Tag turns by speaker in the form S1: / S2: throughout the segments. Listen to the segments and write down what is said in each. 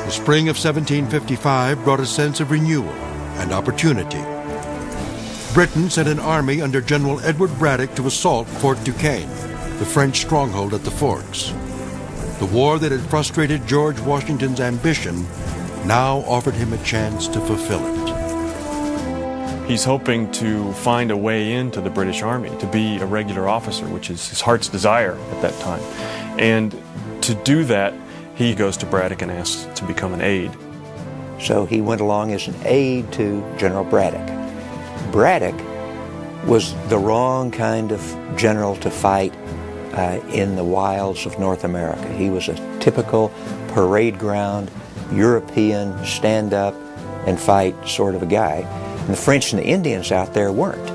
S1: The spring of 1755 brought a sense of renewal and opportunity. Britain sent an army under General Edward Braddock to assault Fort Duquesne, the French stronghold at the Forks. The war that had frustrated George Washington's ambition now offered him a chance to fulfill it.
S2: He's hoping to find a way into the British Army, to be a regular officer, which is his heart's desire at that time. And to do that, he goes to Braddock and asks to become an aide.
S3: So he went along as an aide to General Braddock. Braddock was the wrong kind of general to fight in the wilds of North America. He was a typical parade ground, European, stand up and fight sort of a guy. And the French and the Indians out there weren't.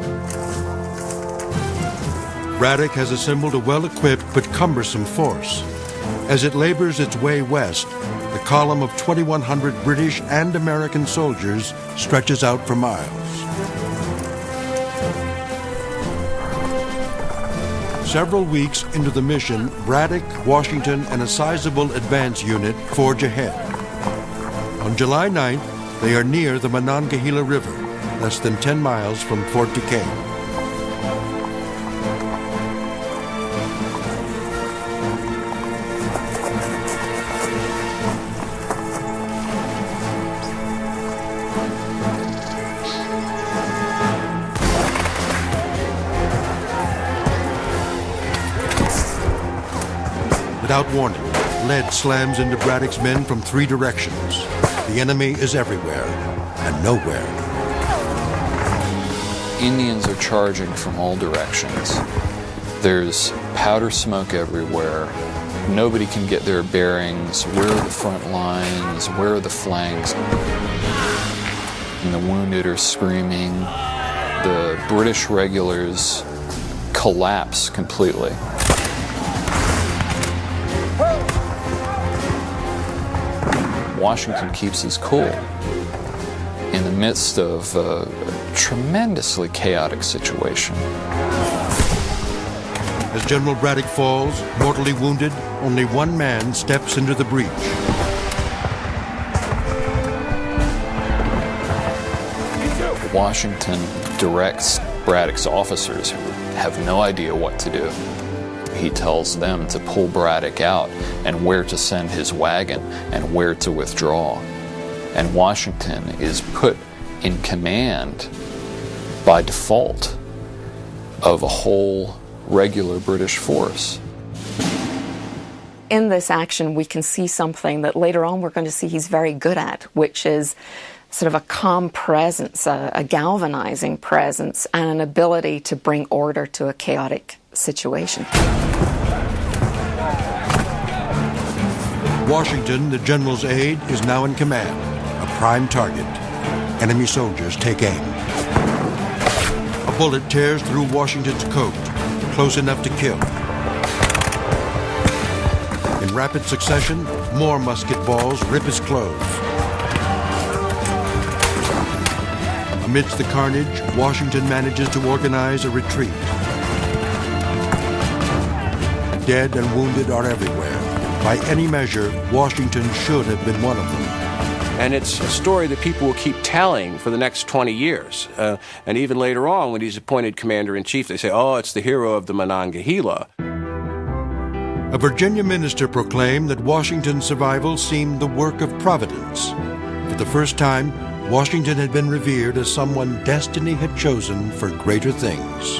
S1: Braddock has assembled a well-equipped but cumbersome force. As it labors its way west, the column of 2,100 British and American soldiers stretches out for miles. Several weeks into the mission, Braddock, Washington, and a sizable advance unit forge ahead. On July 9th, they are near the Monongehela River, less than 10 miles from Fort Duquesne. Without warning, lead slams into Braddock's men from 3 directions. The enemy is everywhere and nowhere.
S4: Indians are charging from all directions. There's powder smoke everywhere. Nobody can get their bearings. Where are the front lines? Where are the flanks? And the wounded are screaming. The British regulars collapse completely. Washington keeps his cool in the midst of a tremendously chaotic situation.
S1: As General Braddock falls, mortally wounded, only one man steps into the breach.
S4: Washington directs Braddock's officers who have no idea what to do. He tells them to pull Braddock out and where to send his wagon and where to withdraw. And Washington is put in command by default of a whole regular British force.
S5: In this action, we can see something that later on we're going to see he's very good at, which is sort of a calm presence, a galvanizing presence, and an ability to bring order to a chaotic situation.
S1: Washington, the general's aide, is now in command, a prime target. Enemy soldiers take aim. A bullet tears through Washington's coat, close enough to kill. In rapid succession, more musket balls rip his clothes. Amidst the carnage, Washington manages to organize a retreat. Dead and wounded are everywhere. By any measure, Washington should have been one of them.
S6: And it's a story that people will keep telling for the next 20 years. And even later on, when he's appointed commander-in-chief, they say, oh, it's the hero of the Monongehela.
S1: A Virginia minister proclaimed that Washington's survival seemed the work of Providence. For the first time, Washington had been revered as someone destiny had chosen for greater things.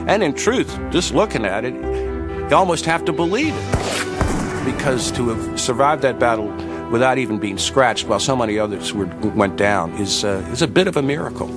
S6: And in truth, just looking at it, you almost have to believe it. Because to have survived that battle without even being scratched while so many others went down is a bit of a miracle.